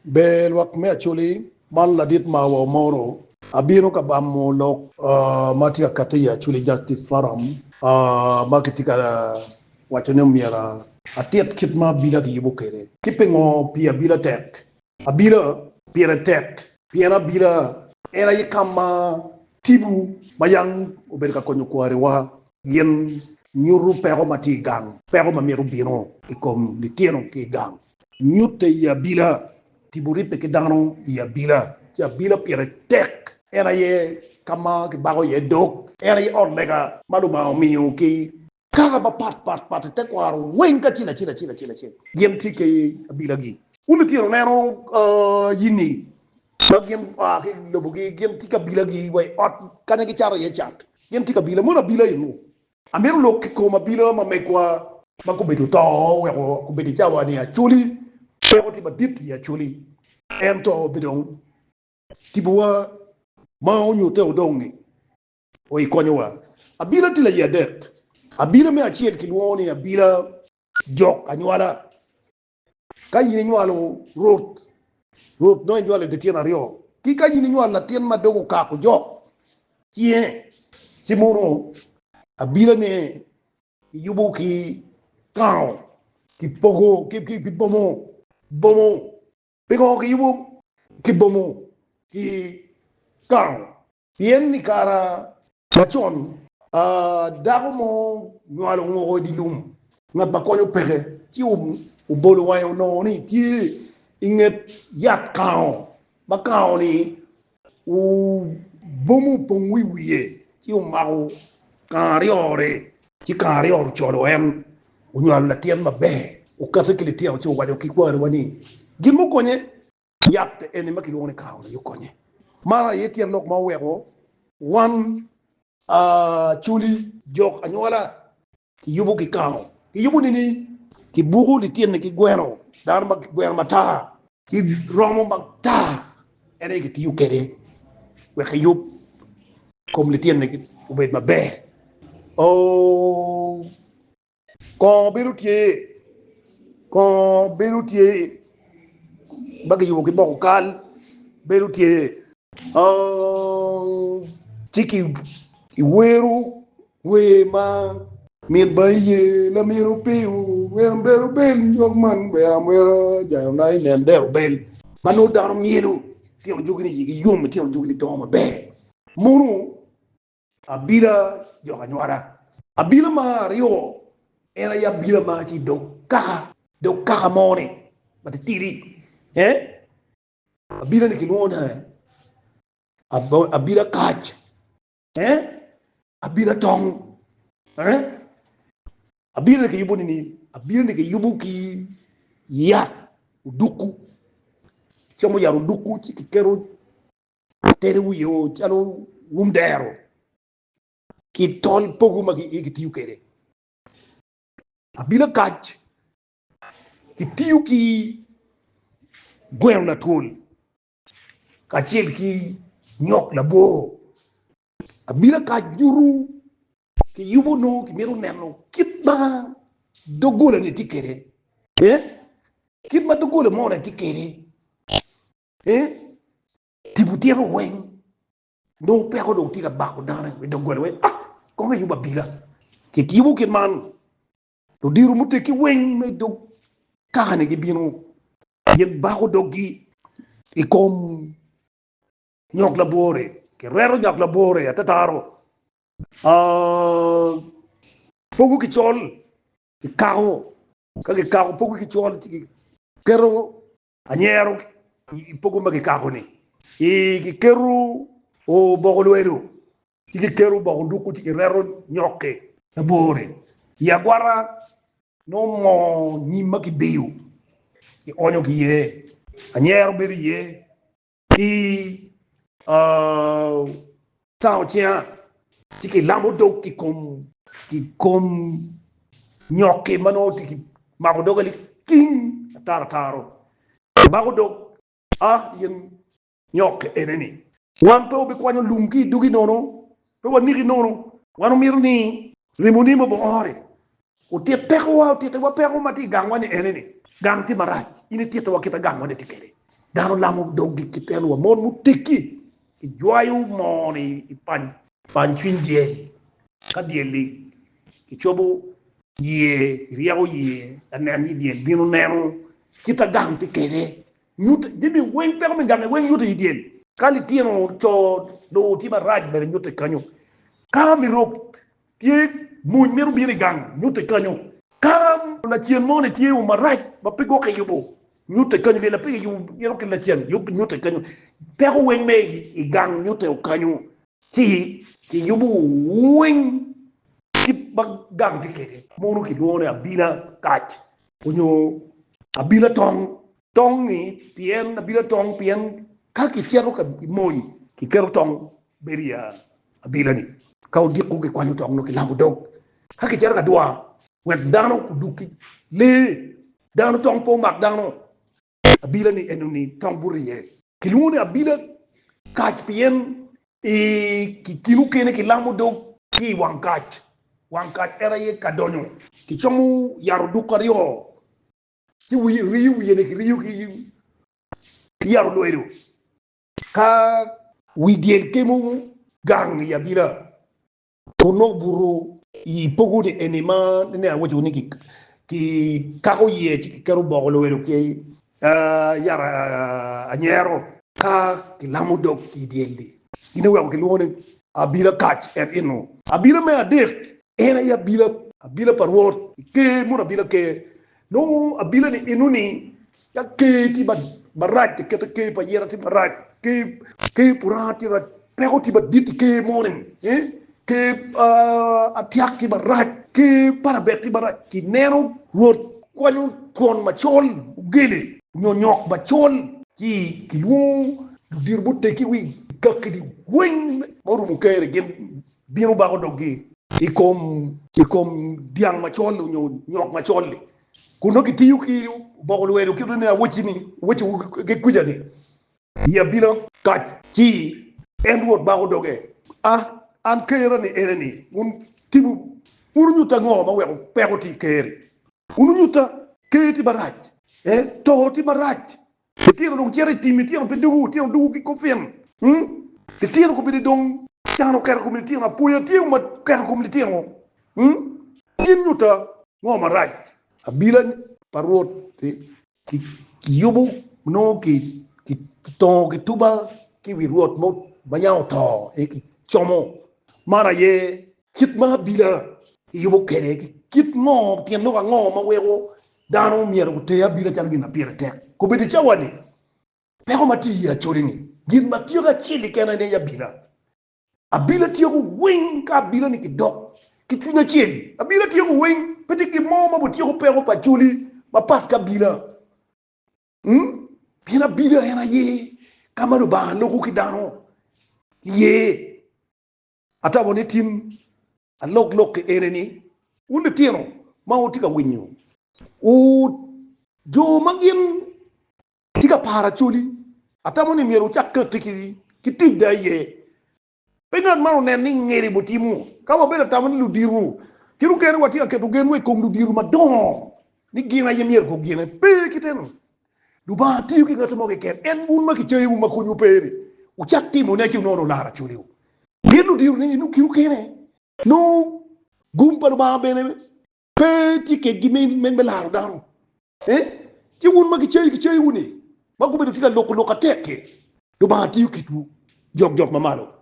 Bel wak me actually man ladit ma wa moro abino ka bamo lok mati akati actually justice forum makitika wachone miara atiet kitma bila ki yibu kere kipengo pia bila tek abila pia tek pia bila era yikama tibu mayang uberka konyo kware wa yen nyuru pero mati gang pero mamiru bino ikom litieno ki gang nyute ya bila tiburi peke dano ya bila pere tek era ye kama ke bago ye dok era ye orlega maluma miyo ki kala ba pat te kwaro wenga chila gem tike bila gi ulu tiro nero yini ba gem ke lobo gi gem tika bila gi way ot kanya ki charo ye chat gem tika bila mo na bila yinu amiru lo ke ko ma bila ma mekwa ma ko betu to we ko beti chawa ni achuli pero ti ba dip ya chuli ento bidong tibua ma onyo te odong ni o ikonyo wa abila tila ya det abila me achiel kilwoni abila jok anywala ka yini nywalo rot no nywalo de tien ario ki ka yini nywalo tien madogo ka ko jok tie simoro abila ne yubu ki kao ki pogo ki bomo Pego ki yubu ki bomo ki kang yen ni kara machon dago mo nwalo ngo di lum ngat ba konyo pege ti u bolo wa no ni ti inget yat kao ba kao ni u bomo pong wiye ti u mau kariore ti karior cholo em u nwalo la tien ma be u kata ki tien ti u wa ki kwa wani gimo konye yat ene makili woni kaw yu konye mara yeti lok ma wego wan chuli jok anyola ki yubu ki kaw ki yubu ni ki bugu li tien ki gwero dar ma gwero mata ki romo mata ene ki yu kede we ki yub kom li tien ki ubed ma be o ko berutie bagi yubu ki boko kal berutie chiki iweru we ma mir baye la miru piu wer beru bel jog man beram wer jayo nai nen der bel manu dar miru ti on jogni yigi yum ti on jogni doma be muru abira joga nyara abila ma rio era ya bila ma ci do kaka mone bati tiri abila ni kinona abila kach abila tong abila ke yubu ni abila ni ke yubu ki yat uduku chomo yaru duku ci kero tere wiyo chalo wumdero ki tol pogu magi ki tiu kere abila kach ki tiu ki gwen la tul kachil ki nyok la bo abila ka juru ki yubo no ki meru neno kitba dogola ni tikere kitba dogola mo na tikere tibutiero wen no pego do tira ba ko dana we dogola we ko nga yuba bila ki yubo ki man to diru mutte ki wen me do kahane ki binu yen ba ko dogi ikom nyok la bore ke rero nyok la bore atataro pogu ki chol ki kago ka ki kago pogu ki chol ki kero anyero pogu ma ki kago ni ki keru o bogolweru ki keru bogonduku ki rero nyoke la bore ya gwara no mo nyima ki biu ki onyo ki ye anyero beri ye ki tao chia chỉ cái làm đồ cái com nhọc cái mà nó thì mà có đồ cái kinh taro mà có đồ yên nhọc cái này wan to be kwanya lungi dugi nono to wan nigi nono wan mirni rimuni mo boore o te peko wa te wa peko mati gang wani eneni gang ti maraj ini ti to wa kita gang wani tikere dano lamu doggi kitelu wa mon mu tekki ki joyu moni pan chinje ka dieli ki chobu ye riago ye anani diel binu nenu kita gang ti kede nyut dibi wen pe ko ngam wen yuti diel kali tieno cho do ti ba raj bere nyut kanyo ka mi rok tie mu meru bi gang nyut kanyo kam na chien moni tie u maraj ba pigo ke yubo nyut kanyo le pe yu yero ke la chien yup nyut kanyo pe ko wen me i gang nyut kanyo ti yubo wen ki bagang ti kede monu ki duone abila kach kunyo abila tong ni pien abila tong pien ka ki chero ka moy ki kero tong beria abila ni ka odi ku ki kwanyo tong no ki lamu dog ka ki chero ka dua wet dano ku duki le dano tong po mak dano abila ni enuni tong buriye ki luone abila kach pien e ki kilu kene ki lamu dog ki wang kach era ye kadonyo ki chomu yaru dukario ki riyu yene ki riyu ki yaru loeru ka widiel kemu gang ya bila kono buru i pogu de enema ne awojo ni ki kako ye ki karu bogolo weru ki yara anyero ka ki lamu dog ki dielde ina wa ki lone abila kach er ino abila me adek era ya abila parwot ke muna abila ke no abila ni inuni ya ke ti barat ke pa yera ti barat ke purati rat peko ti baditi ke monen ke atiak ti barat ke parabet ti barat ki nero rot kwanu kon machol gele nyonyok machol ki lu dir butte ki wi kakidi wen moru mu kere gen binu ba ko doggi ikom diang machol nyok machol kuno ki tiyu ki bogol weru ki ne wochi ke kujani ya bila kach ci en wot ba ko doge an kere ni ereni un tibu uru nyuta ngoma we pe ko ti kere unu nyuta keti baraj to ti baraj tiro dong chere timi tiro pe dugu ki konfirm tiro ko bi dong chano kere ko mi tiro apuya tiro ma kere ko mi tiro in nyuta ngoma raj abila parot ki yubu no ki to ki tuba ki wi ruot mo bayaw to ki chomo mara ye kitma bila yubu kere kit ngo tien no ngo ma wego dano mier ko te abila chan gina pire tek ko be di chawani pe ko mati ya chorini gin mati ga chili kana ne ya bila abila tiyo ko wing ka abila ni ki dok ki tunya chien abila tiyo ko wing peti ki mo ma bo tiyo ko pe ko pa chuli ma pat ka bila pina bila yana ye kamaro ba no ko ki dano ye ata woni tin alok ke ereni unde tieno ma o tika winyo o jo magin tika para chuli ata mo ni miero chakka tiki ki tidda ye pengan ma ne ni ngeri botimu ka wa bela tamani lu diru kiru ken wati ke to gen we ko lu diru ma don ni gina ye mier ko gina pe kiteno du ba tiyu ki ngata mo ke ken en un ma ki cheyu ma ko nyu pere u chatti mo ne ki no lara chuli gelu diru ni nu kiru kene no gumpal ba bene peti ke gimen men belaro daro ti wun ma ki chey wuni ma ko be tika loko teke do ba ti ki tu jog mamalo